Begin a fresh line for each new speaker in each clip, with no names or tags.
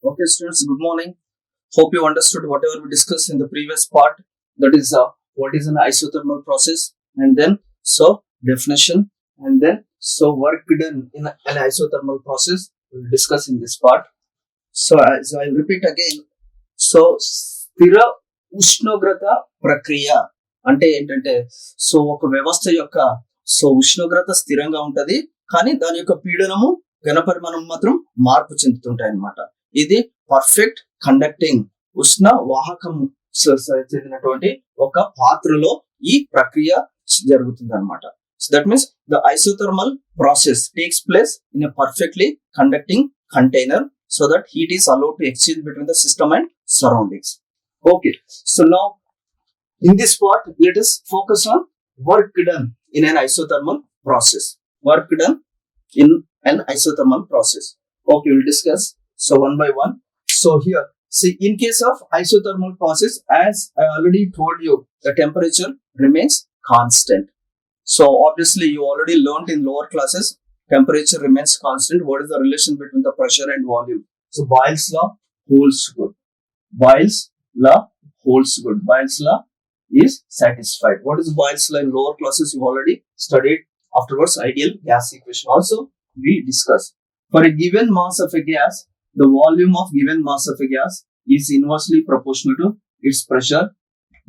Okay, students, good morning. Hope you understood whatever we discussed in the previous part. That is, what is an isothermal process, and then definition, and then work done in an isothermal process. We'll discuss in this part. As I repeat again, స్థిర ఉష్ణోగ్రత ప్రక్రియ అంటే ఏంటంటే ఒక వ్యవస్థ యొక్క ఉష్ణోగ్రత స్థిరంగా ఉంటది, కానీ దాని యొక్క పీడనము ఘనపరిమాణం మాత్రం మార్పు చెందుతుంటాయి అన్నమాట. ఇది పర్ఫెక్ట్ కండక్టింగ్ ఉష్ణ వాహకం చెందినటువంటి ఒక పాత్రలో ఈ ప్రక్రియ జరుగుతుంది అనమాట. So that means the isothermal process takes place in a perfectly conducting container so that heat is allowed to exchange between the system and surroundings. Okay, so now in this part, let us focus on work done in an isothermal process. Work done in an isothermal process. Okay, we'll discuss one by one. So here, see, in case of isothermal process, as I already told you, the temperature remains constant. So obviously, you already learned in lower classes, temperature remains constant. What is the relation between the pressure and volume? So Boyle's law holds good. Boyle's law holds good. Boyle's law is satisfied. What is Boyle's law in lower classes? You already studied. Afterwards, ideal gas equation also we discussed. For a given mass of a gas, the volume of given mass of a gas is inversely proportional to its pressure.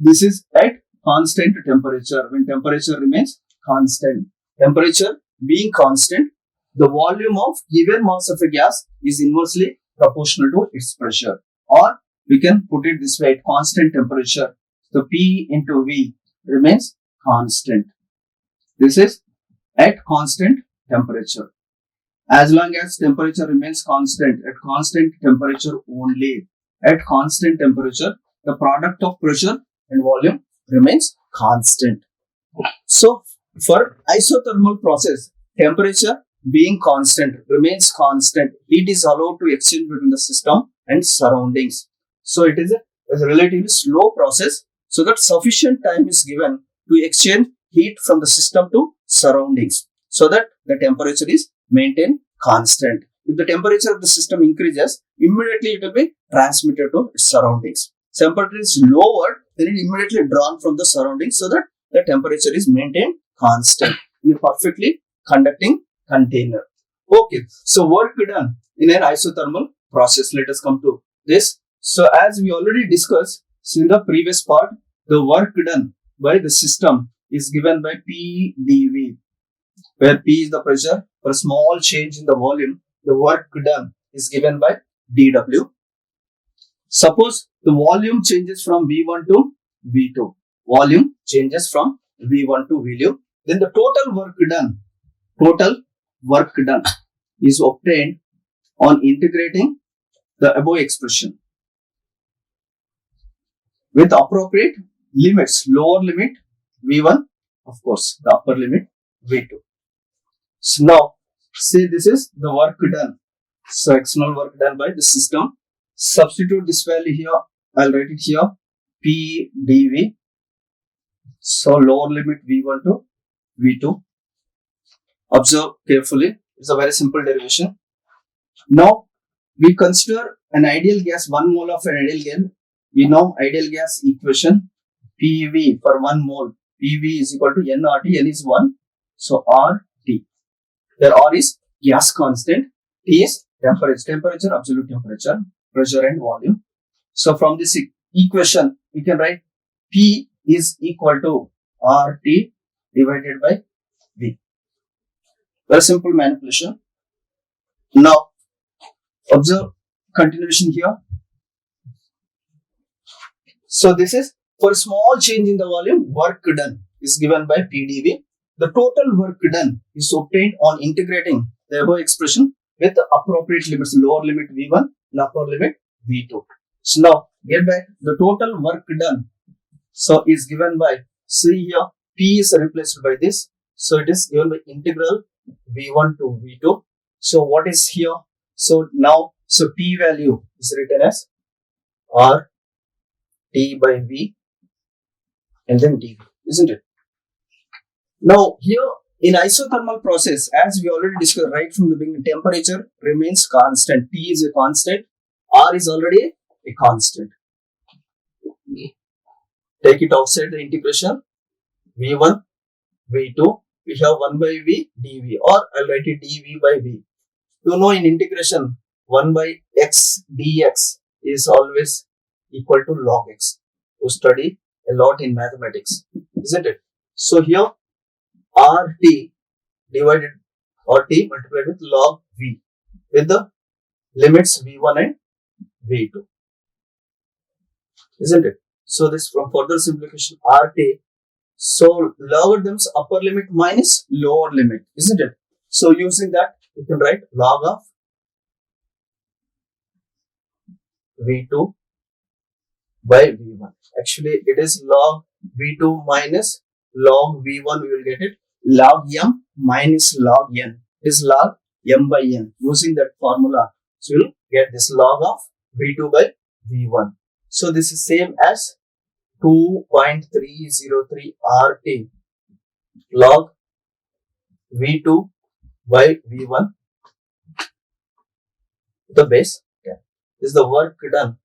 This is at constant temperature. When temperature remains constant, temperature being constant, the volume of given mass of a gas is inversely proportional to its pressure. Or we can put it this way: at constant temperature, the P into V remains constant. This is at constant temperature. As long as temperature remains constant, at constant temperature only, at constant temperature, the product of pressure and volume remains constant. So for isothermal process, temperature being constant remains constant. Heat is allowed to exchange between the system and surroundings. So it is a relatively slow process, so that sufficient time is given to exchange heat from the system to surroundings, so that the temperature is maintained constant. If the temperature of the system increases, immediately it will be transmitted to its surroundings. Temperature is lowered, then it immediately drawn from the surroundings, so that the temperature is maintained constant in a perfectly conducting container. Okay, so work done in an isothermal process. Let us come to this. So as we already discussed in the previous part, the work done by the system is given by PdV, where P is the pressure. For a small change in the volume, the work done is given by dW. Suppose the volume changes from V1 to V2. Volume changes from V1 to V2. Then the total work done is obtained on integrating the above expression with appropriate limits. Lower limit V1, of course, the upper limit V2. So now, say this is the work done. So external work done by the system. Substitute this value here. I'll write it here. P dV. So lower limit V1 to V2. Observe carefully. It's a very simple derivation. Now we consider an ideal gas, 1 mole of an ideal gas. We know ideal gas equation. PV for 1 mole. PV is equal to nRT. N is 1. So RT. Where R is gas constant. T is temperature, absolute temperature, pressure and volume. So from this equation, we can write P is equal to RT divided by V. Very simple manipulation. Now, observe continuation here. So this is for a small change in the volume, work done is given by PdV. The total work done is obtained on integrating the above expression with the appropriate limits, lower limit V1 and upper limit V2. So now, get back the total work done. So is given by, see here, P is replaced by this. So it is given by integral V1 to V2. So what is here? So now, P value is written as R T by V and then dV, isn't it? Now here in isothermal process, as we already discussed right from the beginning, temperature remains constant. T is a constant R is already a constant. Take it outside the integration. V1, V2, we have 1 by V dV, or I'll write it dV by V. You know, in integration 1 by x dx is always equal to log x. You study a lot in mathematics, isn't it? So here RT divided RT multiplied with log V with the limits V1 and V2, isn't it? So this, from further simplification, RT, so logarithms upper limit minus lower limit, isn't it? So using that, you can write log of V2 by V1. Actually, it is log V2 minus log V1. We will get it log M minus log N. It is log M by N. Using that formula, so you will get this log of V2 by V1. So this is same as 2.303 RT log V2 by V1, the base 10. This is the work done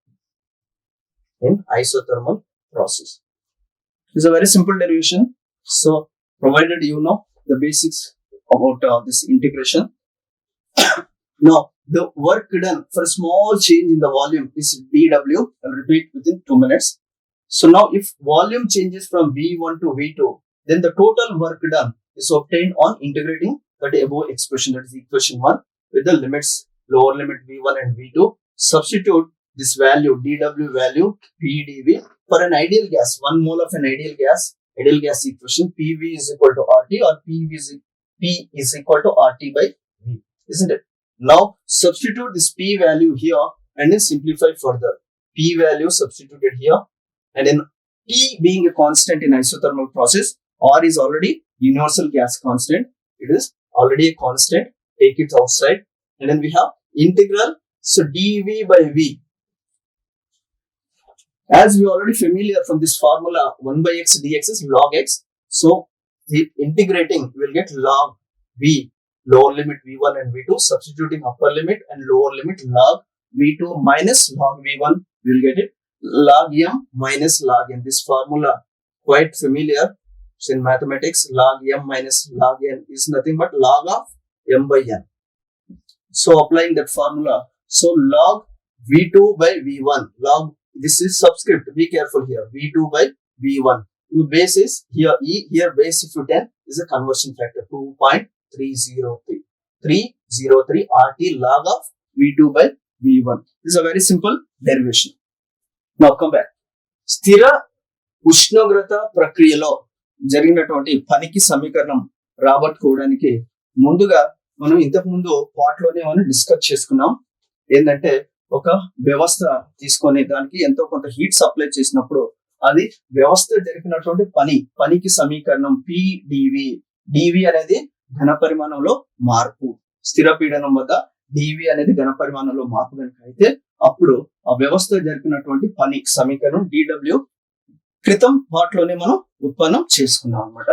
in isothermal process. This is a very simple derivation. So provided you know the basics about this integration. Now the work done for a small change in the volume is dW. I'll repeat within 2 minutes. So now if volume changes from V1 to V2, then the total work done is obtained on integrating that above expression, that is equation 1, with the limits lower limit V1 and V2. Substitute this value dW value PdV for an ideal gas, 1 mole of an ideal gas equation, PV is equal to RT, or P is equal to RT by V, isn't it? Now substitute this P value here and then simplify further. P value substituted here, and then T being a constant in isothermal process, R is already universal gas constant. It is already a constant. Take it outside, and then we have integral. So dV by V. As we are already familiar from this formula, 1 by x dx is log x. So the integrating, we will get log V, lower limit V1 and V2, substituting upper limit and lower limit log V2 minus log V1, we will get it log M minus log N. This formula quite familiar. So in mathematics, log M minus log N is nothing but log of M by N. So applying that formula, so log V2 by V1, log, this is subscript, be careful here, V2 by V1. Your base is here E, here base if you 10 is a conversion factor, 2.303 RT log of V2 by V1. This is a very simple derivation. Now come back. స్థిర ఉష్ణోగ్రత ప్రక్రియలో జరిగినటువంటి పనికి సమీకరణం రాబట్టుకోవడానికి ముందుగా మనం ఇంతకు ముందు పార్ట్ లోనే మనం డిస్కస్ చేసుకున్నాం. ఏంటంటే ఒక వ్యవస్థ తీసుకొని దానికి ఎంతో కొంత హీట్ సప్లై చేసినప్పుడు అది వ్యవస్థ జరిపినటువంటి పనికి సమీకరణం PdV. dV అనేది ఘన పరిమాణంలో మార్పు, స్థిర పీడనం వద్ద dV అనేది ఘన పరిమాణంలో మార్పు కనుక అయితే అప్పుడు ఆ వ్యవస్థ జరిపినటువంటి పని సమీకరణం dW క్రితం వాటిలోనే మనం ఉత్పన్నం చేసుకున్నాం అన్నమాట.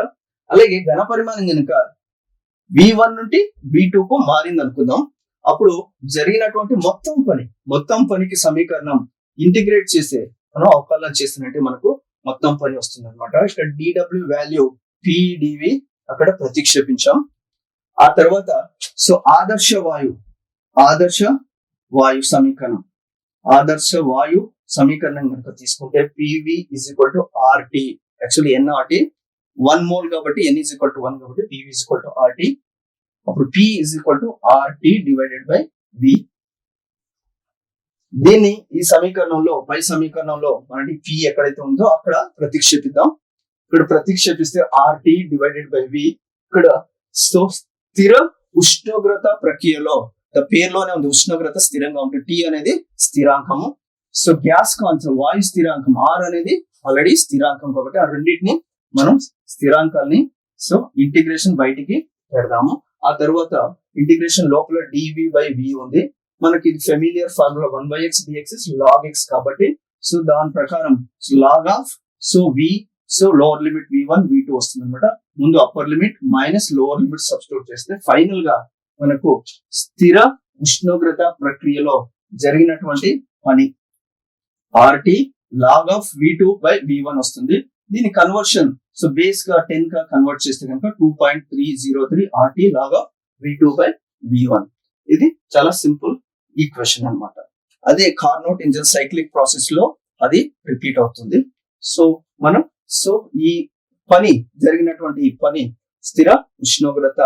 అలాగే ఘన పరిమాణం కనుక V1 నుండి V2 కు మారింది అనుకుందాం. అప్పుడు జరిగినటువంటి మొత్తం పనికి సమీకరణం ఇంటిగ్రేట్ చేసే మనం అవకలనం చేసినట్టే మనకు మొత్తం పని వస్తుంది అనమాట. ఇక్కడ dW వాల్యూ PdV అక్కడ ప్రతిక్షేపించాం. ఆ తర్వాత సో ఆదర్శ వాయు సమీకరణం కనుక తీసుకుంటే PV is equal to RT. Actually NRT 1 mole కాబట్టి N is equal to 1 కాబట్టి PV is equal to RT. అప్పుడు P is equal to RT divided by V. దీన్ని ఈ సమీకరణంలో పై సమీకరణంలో మనకి P ఎక్కడైతే ఉందో అక్కడ ప్రతిక్షేపిద్దాం. ఇక్కడ ప్రతిక్షేపిస్తే RT divided by V. ఇక్కడ సో స్థిర ఉష్ణోగ్రత ప్రక్రియలో పేరులోనే ఉంది, ఉష్ణోగ్రత స్థిరంగా ఉంటుంది. T అనేది స్థిరాంకము. సో గ్యాస్ కాన్స్టెంట్ వాయు స్థిరాంకం R అనేది ఆల్రెడీ స్థిరాంకం కాబట్టి ఆ రెండింటిని మనం స్థిరాంకాల్ని సో ఇంటిగ్రేషన్ బయటికి పెడదాము. ఆ తర్వాత ఇంటిగ్రేషన్ లోపల dV by V ఉంది. మనకి ఇది familiar formula 1 by x dx is log x కాబట్టి సో దాని ప్రకారం log of so V so lower limit V1 V2 వస్తుంది అనమాట. ముందు upper limit minus lower limit substitute చేస్తే ఫైనల్ గా మనకు స్థిర ఉష్ణోగ్రత ప్రక్రియలో జరిగినటువంటి పని RT log of V2 by V1 వస్తుంది. దీని కన్వర్షన్ సో బేస్ గా 10 గా కన్వర్ట్ చేస్తే కనుక 2.303 RT log of V2 by V1. ఇది చాలా సింపుల్ ఈక్వేషన్ అన్నమాట. అదే కార్నోట్ ఇంజిన్ సైక్లిక్ ప్రాసెస్ లో అది రిపీట్ అవుతుంది. సో మనం ఈ పని జరిగినటువంటి ఈ పని స్థిర ఉష్ణోగ్రత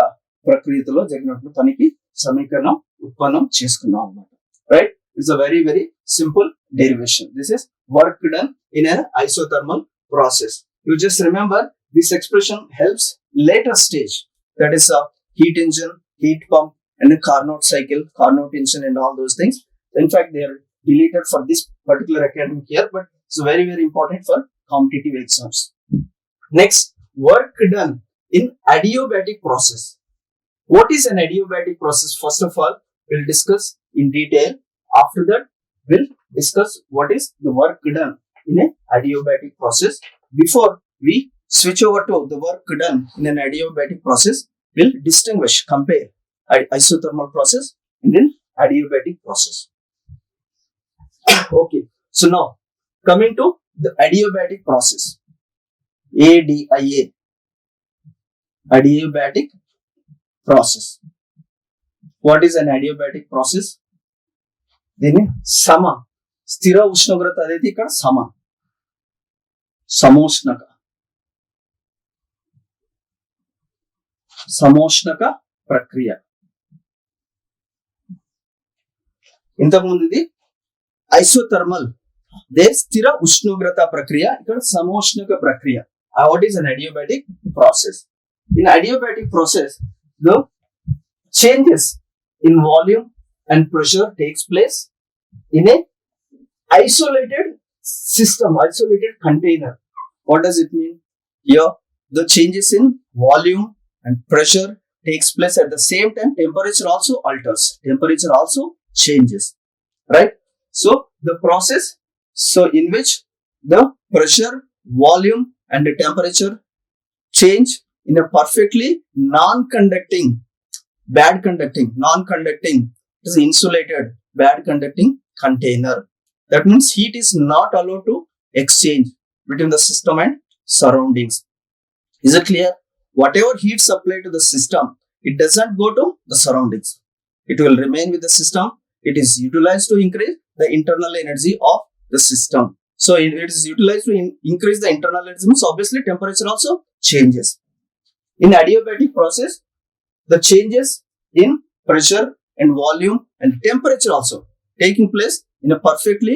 ప్రక్రియలో జరిగినటువంటి పనికి సమీకరణం ఉత్పన్నం చేసుకున్నాం అన్నమాట. Right, it's a very very simple derivation. This is work done in an isothermal process. You just remember this expression helps later stage, that is a heat engine, heat pump, and a Carnot cycle, Carnot engine, and all those things. In fact, they are deleted for this particular academic year, but it's very very important for competitive exams. Next, work done in adiabatic process. What is an adiabatic process? First of all, we'll discuss in detail. After that, we'll discuss what is the work done in an adiabatic process. Before we switch over to the work done in an adiabatic process, we'll distinguish, compare isothermal process and then adiabatic process. Okay, so now coming to the adiabatic process. ADIA, adiabatic process. What is an adiabatic process? దీన్ని స్థిర ఉష్ణోగ్రత అనేది ఇక్కడ సమోష్ణక ప్రక్రియ. ఇంతకుముందు ఇది isothermal, they స్థిర ఉష్ణోగ్రత ప్రక్రియ, ఇక్కడ సమోష్ణక ప్రక్రియ. What is an adiabatic process? In adiabatic process, the changes in volume and pressure takes place in a isolated system, isolated container. What does it mean? Here, the changes in volume and pressure takes place at the same time. Temperature also alters. Temperature also changes. Right? So, the process, in which the pressure, volume, and the temperature change in a perfectly non-conducting, is insulated, bad conducting container. That means heat is not allowed to exchange between the system and surroundings. Is it clear? Whatever heat supplied to the system, it doesn't go to the surroundings. It will remain with the system. It is utilized to increase the internal energy of the system. So it is utilized to increase the internal energy, means obviously temperature also changes. In adiabatic process, the changes in pressure and volume and temperature also taking place in a perfectly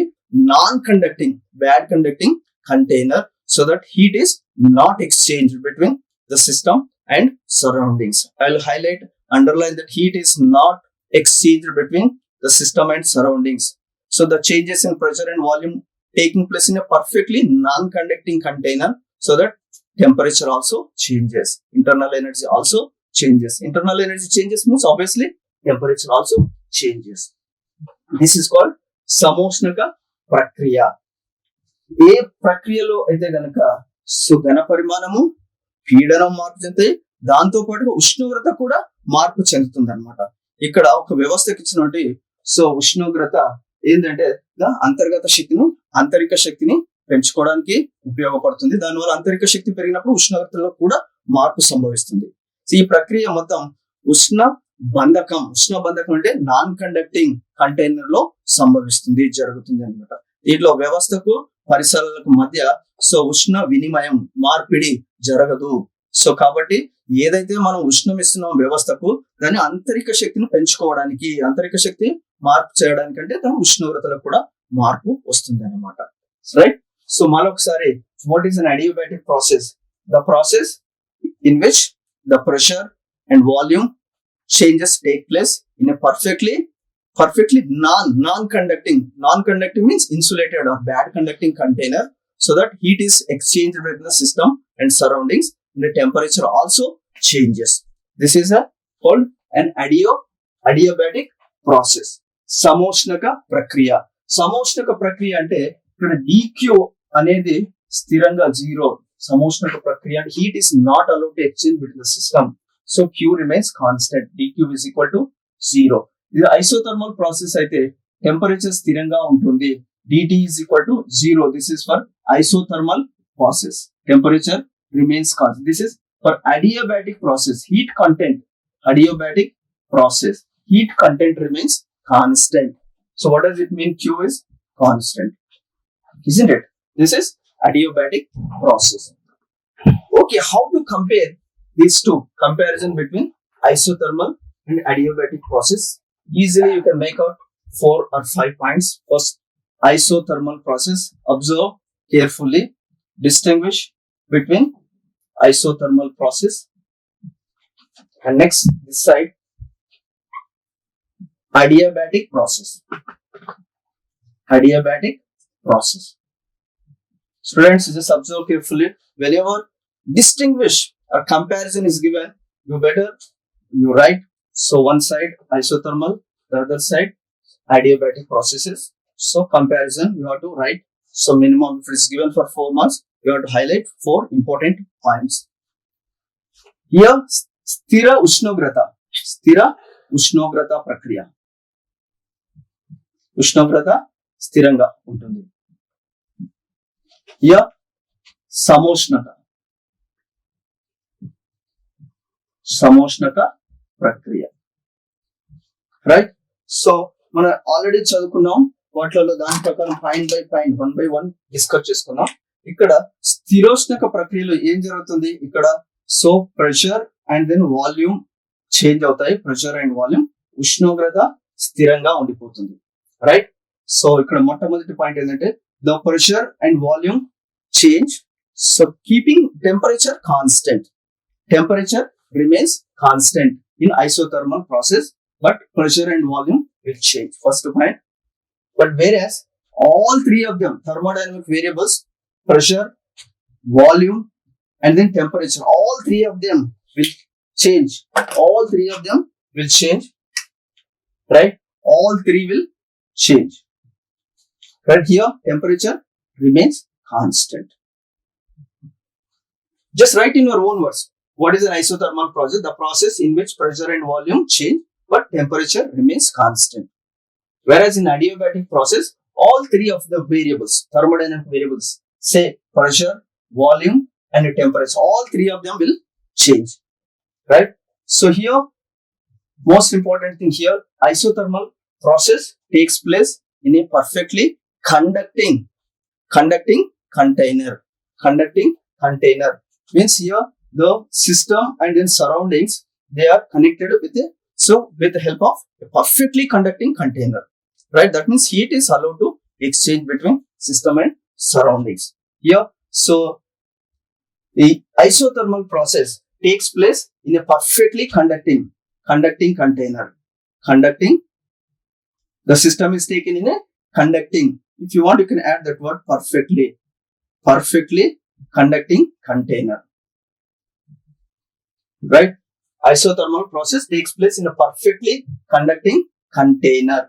non-conducting, bad conducting container, so that heat is not exchanged between the system and surroundings. I'll highlight, underline that heat is not exchanged between the system and surroundings. So the changes in pressure and volume taking place in a perfectly non-conducting container, so that temperature also changes, internal energy also changes. Internal energy changes means obviously temperature also changes. This is called సమోష్ణక ప్రక్రియ. ఏ ప్రక్రియలో అయితే గనక ఘన పరిమాణము, పీడనం మార్పు చెందుతాయి, దాంతో పాటుగా ఉష్ణోగ్రత కూడా మార్పు చెందుతుంది అనమాట. ఇక్కడ ఒక వ్యవస్థకి ఇచ్చినటువంటి ఉష్ణోగ్రత ఏంటంటే అంతర్గత శక్తిని, ఆంతరిక శక్తిని పెంచుకోవడానికి ఉపయోగపడుతుంది. దానివల్ల ఆంతరిక శక్తి పెరిగినప్పుడు ఉష్ణోగ్రతలో కూడా మార్పు సంభవిస్తుంది. ఈ ప్రక్రియ మొత్తం ఉష్ణ బంధకం అంటే నాన్ కండక్టింగ్ కంటైనర్ లో సంభవిస్తుంది, జరుగుతుంది అనమాట. దీంట్లో వ్యవస్థకు పరిసరాలకు మధ్య ఉష్ణ వినిమయం, మార్పిడి జరగదు. కాబట్టి ఏదైతే మనం ఉష్ణం ఇస్తున్నాం వ్యవస్థకు, దాని ఆంతరిక శక్తిని పెంచుకోవడానికి, ఆంతరిక శక్తి మార్పు చేయడానికి, అంటే దాని ఉష్ణోగ్రతలో కూడా మార్పు వస్తుంది అనమాట. రైట్, సో మరొకసారి, what is an adiabatic process? The process in which the pressure and volume changes take place in a perfectly non-conducting means insulated or bad conducting container, so that heat is exchanged within the system and surroundings, and the temperature also changes. This is called an adiabatic process. సమోష్ణక ప్రక్రియ. సమోష్ణక ప్రక్రియ అంటే ఇక్కడ dq అనేది స్థిరంగా 0. సమోష్ణక ప్రక్రియ అంటే heat is not allowed to exchange between the system, so Q remains constant. dq is equal to 0. ఇది isothermal process అయితే టెంపరేచర్ స్థిరంగా ఉంటుంది. dt is equal to 0. This is for isothermal process. Temperature remains constant. This is for adiabatic process. Heat content, adiabatic process, heat content remains constant. So what does it mean? Q is constant, isn't it? This is adiabatic process. Okay, how to compare these two? Comparison between isothermal and adiabatic process. Easily you can make out 4 or 5 points. First, isothermal process. Observe carefully. Distinguish between isothermal process. And next, this side, adiabatic process. Adiabatic process. Students, just observe carefully. Whenever distinguish or comparison is given, you better you write. So one side isothermal, the other side adiabatic processes. So comparison you have to write. So minimum, if it is given for 4 months, you have to highlight 4 important points. Here, sthira ushnograta prakriya. Ushnograta స్థిరంగా ఉంటుంది. Here, samoshnata ప్రక్రియ. Right. So మనం already చదువుకున్నాం వాటిలో, దాని ప్రకారం point by point 1 by 1 discuss చేసుకున్నాం. ఇక్కడ స్థిరోష్ణక ప్రక్రియలో ఏం జరుగుతుంది? ఇక్కడ so pressure and then volume change అవుతాయి. ప్రెషర్ అండ్ వాల్యూమ్, ఉష్ణోగ్రత స్థిరంగా ఉండిపోతుంది. రైట్. సో ఇక్కడ మొట్టమొదటి పాయింట్ ఏంటంటే the pressure and volume change. So keeping temperature constant. Temperature remains constant in isothermal process, but pressure and volume will change. First point. But whereas all 3 of them, thermodynamic variables, pressure, volume, and then temperature, all 3 of them will change. All 3 of them will change. Right? All 3 will change. Right here, temperature remains constant. Just write in your own words. What is an isothermal process? The process in which pressure and volume change, but temperature remains constant. Whereas in adiabatic process, all 3 of the variables, thermodynamic variables, say pressure, volume, and temperature, all 3 of them will change. Right? So here, most important thing here, isothermal process takes place in a perfectly conducting container. Conducting container means here the system and then surroundings, they are connected with with the help of a perfectly conducting container. Right? That means heat is allowed to exchange between system and surroundings. Here, so the isothermal process takes place in a perfectly conducting container. Conducting, the system is taken in a conducting. If you want, you can add that word perfectly conducting container. Right? Isothermal process takes place in a perfectly conducting container.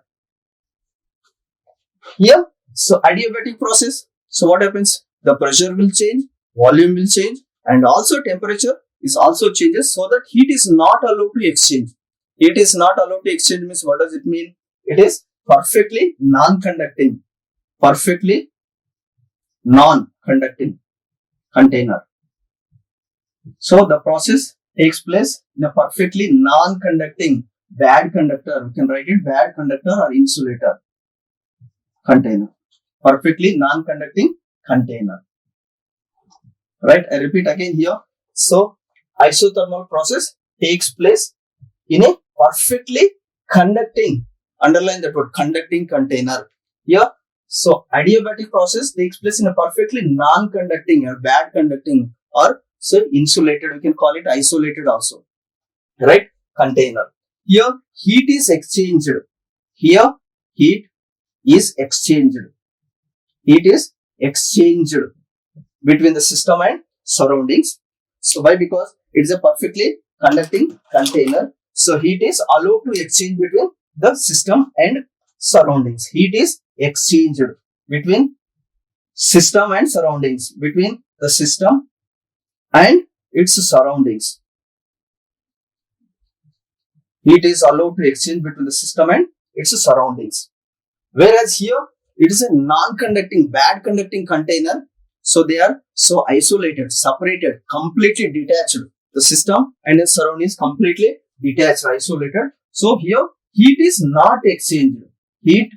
Here, so adiabatic process. So what happens? The pressure will change, volume will change, and also temperature is also changes, so that heat is not allowed to exchange. Heat is not allowed to exchange means what does it mean? It is perfectly non-conducting container. So the process takes place in a perfectly non-conducting, bad conductor. We can write it bad conductor or insulator container. Perfectly non-conducting container. Right? I repeat again here. So isothermal process takes place in a perfectly conducting, underline that word, conducting container. Here, so adiabatic process takes place in a perfectly non-conducting or bad conducting, or so insulated, we can call it isolated also. Right? Container. Here, heat is exchanged. Here, heat is exchanged. Heat is exchanged between the system and surroundings. So why? Because it is a perfectly conducting container. So heat is allowed to exchange between the system and surroundings. Heat is exchanged between system and surroundings. Between the system and its surroundings. Heat is allowed to exchange between the system and its surroundings. Whereas here it is a non-conducting, bad conducting container. So they are so isolated, separated, completely detached. The system and its surroundings completely detached, isolated. So here heat is not exchanged. Heat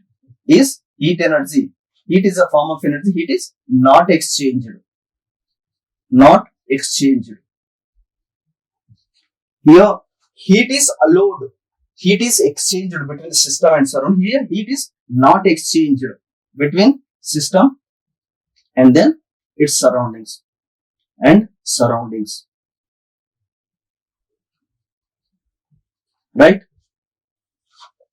is heat energy. Heat is a form of energy. Heat is not exchanged. Not exchanged. Here heat is allowed. Heat is exchanged between the system and surrounding. Here heat is not exchanged between system and then its surroundings and surroundings. Right?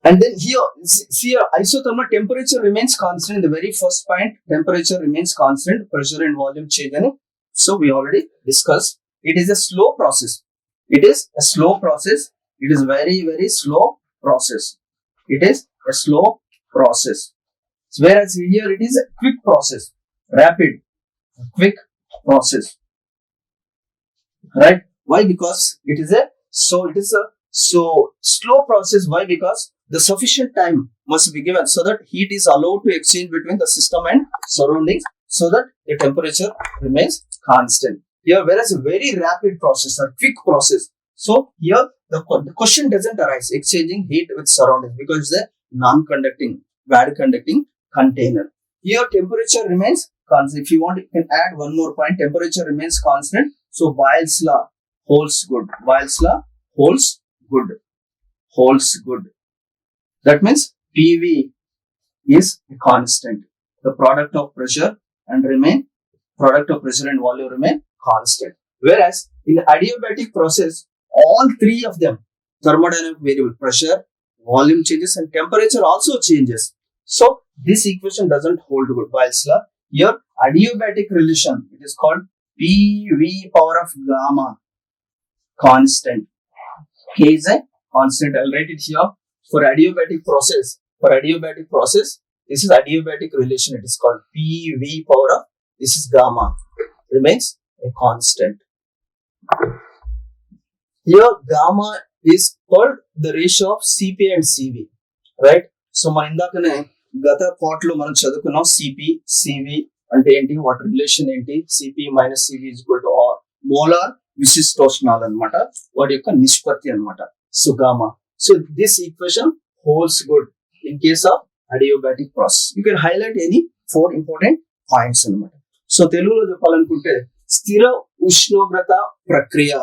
And then here, see here, isothermal temperature remains constant. In the very first point, temperature remains constant, pressure and volume change. So we already discussed. It is a slow process. It is a slow process. It is very, very slow process. It is a slow process. Whereas here it is a quick process, rapid, quick process. Right? Why? Because it is a slow process. Why? Because the sufficient time must be given so that heat is allowed to exchange between the system and surroundings so that the temperature remains constant. Here, whereas a very rapid process or quick process. So here the question doesn't arise exchanging heat with surroundings because it's a non-conducting, bad conducting container. Here temperature remains constant. If you want, you can add one more point. Temperature remains constant. So Boyle's law holds good. Boyle's law holds good. Holds good. That means PV is a constant. The product of pressure and volume remain constant. Whereas in the adiabatic process, all three of them, thermodynamic variable, pressure, volume changes and temperature also changes. So this equation doesn't hold good. Boyle's law. Here adiabatic relation, it is called PV power of gamma constant. K is a constant. I'll write it here. For adiabatic process, this is adiabatic relation. It is called PV power of, this is gamma, remains a constant. Here gamma is called the ratio of Cp and Cv, right? So మన ఇందాకనే గత part లో మనం చదువుకున్నాం Cp, Cv అంటే ఏంటి, వాటి relation ఏంటి, Cp minus Cv is equal to R molar విశిష్టోష్ణాలు అన్నమాట, వాటి యొక్క నిష్పత్తి అన్నమాట. So gamma. So this equation holds good in case of adiabatic process. You can highlight any 4 important points అన్నమాట. సో తెలుగులో చెప్పాలనుకుంటే స్థిర ఉష్ణోగ్రత ప్రక్రియ.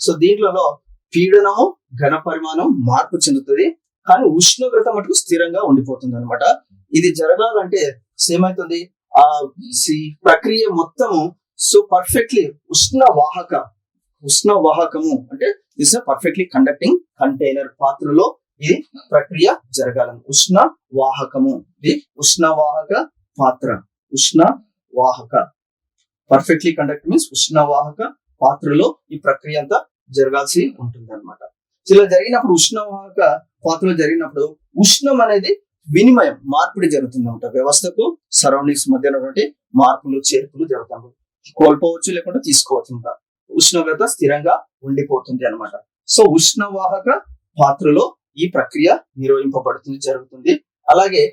సో దీంట్లో పీడనము, ఘన పరిమాణం మార్పు చెందుతుంది, కానీ ఉష్ణోగ్రత మటుకు స్థిరంగా ఉండిపోతుంది అనమాట. ఇది జరగాలంటే ఏమైతుంది, ఆ ప్రక్రియ మొత్తము సో పర్ఫెక్ట్లీ ఉష్ణవాహకము అంటే దిస్ పర్ఫెక్ట్లీ కండక్టింగ్ కంటైనర్ పాత్రలో ఇది ప్రక్రియ జరగాలని. ఉష్ణవాహకము, ఇది ఉష్ణవాహక పాత్ర, ఉష్ణవాహక పర్ఫెక్ట్లీ కండక్ట్ మీన్స్ ఉష్ణవాహక పాత్రలో ఈ ప్రక్రియ అంతా జరగాల్సి ఉంటుంది అనమాట. ఇలా జరిగినప్పుడు ఉష్ణవాహక పాత్రలో జరిగినప్పుడు ఉష్ణం అనేది వినిమయం, మార్పిడి జరుగుతుంది అనమాట. వ్యవస్థకు సరౌండింగ్స్ మధ్య ఉన్నటువంటి మార్పులు చేర్పులు జరుగుతాయి. కోల్పోవచ్చు లేకుంటే తీసుకోవచ్చు. ఇంకా ఉష్ణోగ్రత స్థిరంగా ఉండిపోతుంది అనమాట. సో ఉష్ణవాహక పాత్రలో ఈ ప్రక్రియ నిర్వహింపబడుతుంది, జరుగుతుంది. అలాగే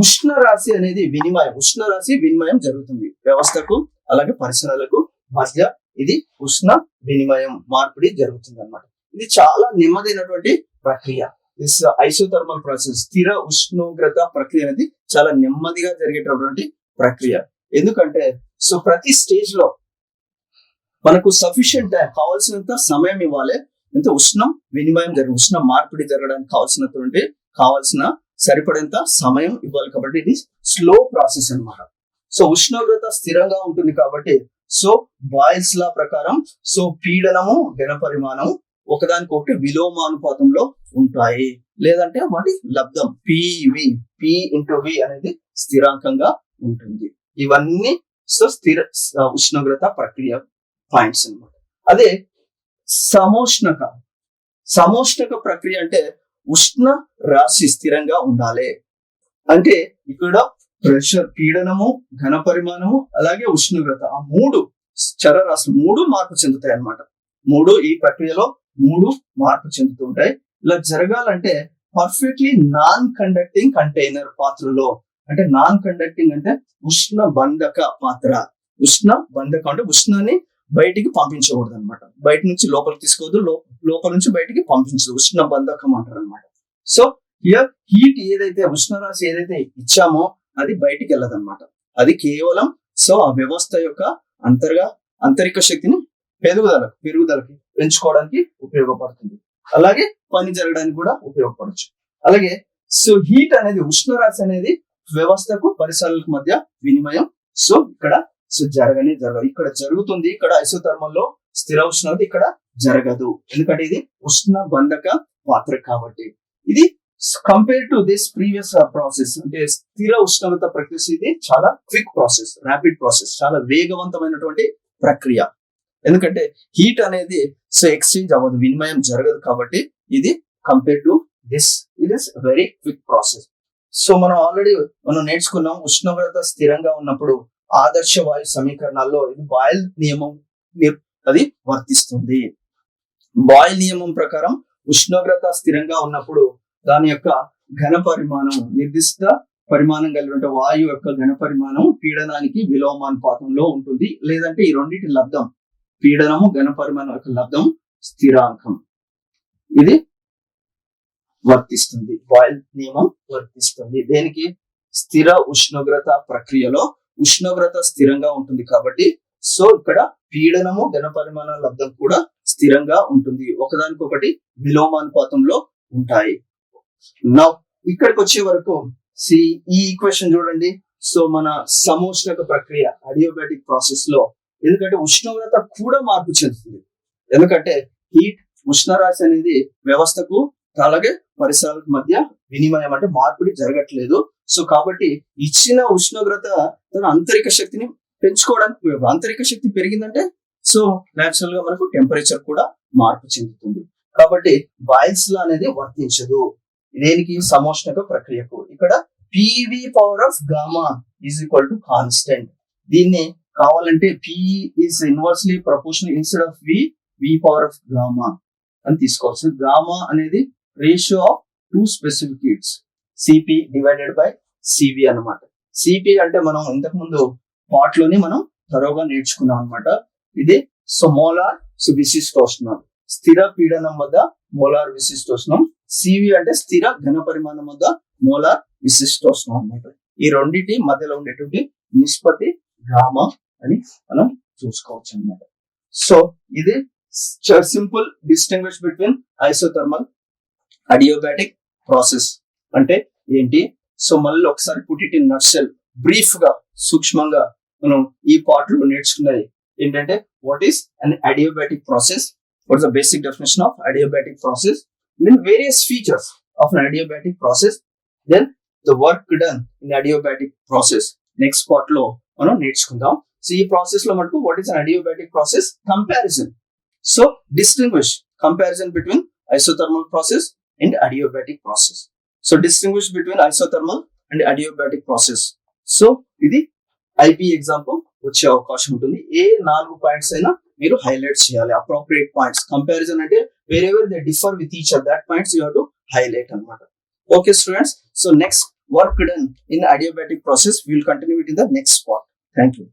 ఉష్ణరాశి అనేది వినిమయం జరుగుతుంది వ్యవస్థకు అలాగే పరిసరాలకు మధ్య. ఇది ఉష్ణ వినిమయం, మార్పిడి జరుగుతుంది అనమాట. ఇది చాలా నెమ్మదైనటువంటి ప్రక్రియ. దిస్ ఐసోథర్మల్ ప్రాసెస్, స్థిర ఉష్ణోగ్రత ప్రక్రియ అనేది చాలా నెమ్మదిగా జరిగేటటువంటి ప్రక్రియ. ఎందుకంటే సో ప్రతి స్టేజ్ లో మనకు సఫిషియంట్ టైం, కావాల్సినంత సమయం ఇవ్వాలి. ఎంత ఉష్ణం వినిమయం ఉష్ణ మార్పిడి జరగడానికి కావాల్సిన సరిపడేంత సమయం ఇవ్వాలి. కాబట్టి ఇది స్లో ప్రాసెస్ అన్నమాట. సో ఉష్ణోగ్రత స్థిరంగా ఉంటుంది కాబట్టి సో బాయిల్స్ లా ప్రకారం సో పీడనము, ఘన పరిమాణం ఒకదానికొకటి విలోమానుపాతంలో ఉంటాయి. లేదంటే వాటి లబ్ధం పివి, పి ఇంటూ వి అనేది స్థిరాంకంగా ఉంటుంది. ఇవన్నీ సో స్థిర ఉష్ణోగ్రత ప్రక్రియ పాయింట్స్ అన్నమాట. అదే సమోష్ణక ప్రక్రియ అంటే ఉష్ణ రాశి స్థిరంగా ఉండాలి. అంటే ఇక్కడ ప్రెషర్, పీడనము, ఘన పరిమాణము అలాగే ఉష్ణోగ్రత, ఆ 3 చరరాశులు 3 మార్పు చెందుతాయి అన్నమాట. ఈ ప్రక్రియలో 3 మార్పు చెందుతుంటాయి. ఇలా జరగాలంటే పర్ఫెక్ట్లీ నాన్ కండక్టింగ్ కంటైనర్ పాత్రలో, అంటే నాన్ కండక్టింగ్ అంటే ఉష్ణ బంధక పాత్ర. ఉష్ణ బంధకం అంటే ఉష్ణాన్ని బయటికి పంపించకూడదు అనమాట. బయట నుంచి లోపలికి తీసుకోవద్దు, లోపల నుంచి బయటికి పంపించదు. ఉష్ణ బంధకం అంటారు అనమాట. సో హియర్ హీట్ ఏదైతే ఉష్ణరాశి ఏదైతే ఇచ్చామో అది బయటికి వెళ్ళదన్నమాట. అది కేవలం సో ఆ వ్యవస్థ యొక్క అంతరిక శక్తిని పెరుగుదలకి పెంచుకోవడానికి ఉపయోగపడుతుంది. అలాగే పని జరగడానికి కూడా ఉపయోగపడచ్చు. అలాగే సో హీట్ అనేది ఉష్ణరాశి అనేది వ్యవస్థకు పరిసరాలకు మధ్య వినిమయం. సో ఇక్కడ సో జరగదు. ఇక్కడ జరుగుతుంది. ఇక్కడ ఐసోథర్మల్ లో స్థిర ఉష్ణోగ్రత ఇక్కడ జరగదు. ఎందుకంటే ఇది ఉష్ణ బంధక పాత్ర కాబట్టి. ఇది compare to this previous process అంటే స్థిర ఉష్ణోగ్రత ప్రక్రియ ఇది చాలా క్విక్ ప్రాసెస్, ర్యాపిడ్ ప్రాసెస్, చాలా వేగవంతమైనటువంటి ప్రక్రియ. ఎందుకంటే హీట్ అనేది సో ఎక్స్చేంజ్ అవ్వదు, వినిమయం జరగదు కాబట్టి ఇది compare to this it is very quick process. So మనం నేర్చుకున్నాం ఉష్ణోగ్రత స్థిరంగా ఉన్నప్పుడు ఆదర్శ వాయు సమీకరణాల్లో ఇది బాయిల్ నియమం అది వర్తిస్తుంది. బాయిల్ నియమం ప్రకారం ఉష్ణోగ్రత స్థిరంగా ఉన్నప్పుడు దాని యొక్క ఘన పరిమాణం నిర్దిష్ట పరిమాణం కలిగిన వాయువు యొక్క ఘన పరిమాణం పీడనానికి విలోమానుపాతంలో ఉంటుంది. లేదంటే ఈ రెండింటి లబ్ధం పీడనము ఘన పరిమాణం యొక్క లబ్ధం స్థిరాంకం ఇది వర్తిస్తుంది. బాయిల్ నియమం వర్తిస్తుంది. దేనికి? స్థిర ఉష్ణోగ్రత ప్రక్రియలో ఉష్ణోగ్రత స్థిరంగా ఉంటుంది కాబట్టి సో ఇక్కడ పీడనము ఘన పరిమాణ లబ్ధం కూడా స్థిరంగా ఉంటుంది. ఒకదానికొకటి విలోమానుపాతంలో ఉంటాయి. నా ఇక్కడికి వచ్చే వరకు ఈ ఈక్వేషన్ చూడండి. సో మన సమోష్ణక ప్రక్రియ అడియోబాటిక్ ప్రాసెస్ లో ఎందుకంటే ఉష్ణోగ్రత కూడా మార్పు చెందుతుంది. ఎందుకంటే హీట్ ఉష్ణరాశి అనేది వ్యవస్థకు అలాగే పరిసరాలకు మధ్య వినిమయం అంటే మార్పిడి జరగట్లేదు. సో కాబట్టి ఇచ్చిన ఉష్ణోగ్రత తన అంతరిక శక్తిని పెంచుకోవడానికి ఉపయోగం. అంతరిక శక్తి పెరిగిందంటే సో నేచురల్ గా మనకు టెంపరేచర్ కూడా మార్పు చెందుతుంది. కాబట్టి బాయిల్స్ లా అనేది వర్తించదు దేనికి? సమోష్ణక ప్రక్రియకు. ఇక్కడ PV power of gamma is equal to constant. దీన్ని కావాలంటే P is inversely proportional instead of V power of gamma అని తీసుకోవచ్చు. గామా అనేది ratio of two specific heats CP divided by CV అన్నమాట. సిపి అంటే మనం ఇంతకు ముందు పార్ట్ లోని మనం తరోగా నేర్చుకున్నాం అనమాట. ఇది సో మోలార్ సో విశిష్టోష్ణం, స్థిర పీడనం వద్ద మోలార్ విశిష్టోష్ణం. సివి అంటే స్థిర ఘన పరిమాణం వద్ద మోలార్ విశిష్టోష్ణం అన్నమాట. ఈ రెండింటి మధ్యలో ఉండేటువంటి నిష్పత్తి గామా అని మనం చూసుకోవచ్చు అన్నమాట. సో ఇది simple distinguish between isothermal adiabatic process అంటే ఏంటి. సో మళ్ళీ ఒకసారి put it in nutshell brief గా సూక్ష్మంగా మనం ఈ పార్ట్ లో నేర్చుకున్నది ఏంటంటే what is an adiabatic process, what is the basic definition of adiabatic process, then various features of an adiabatic process, then the work done in adiabatic process next part లో మనం నేర్చుకుందాం. సో ఈ process లో మనకు what is an adiabatic process comparison. So distinguish comparison between isothermal process and adiabatic process. So distinguish between isothermal and adiabatic process. So ఇది IP example వచ్చే అవకాశం ఉంటుంది. ఏ 4 పాయింట్స్ అయినా మీరు హైలైట్ చేయాలి. Appropriate points. కంపారిజన్ అంటే wherever they differ with each other, that points you have to highlight అన్నమాట. Okay students, so next work done in adiabatic process we will continue it in the next part. Thank you.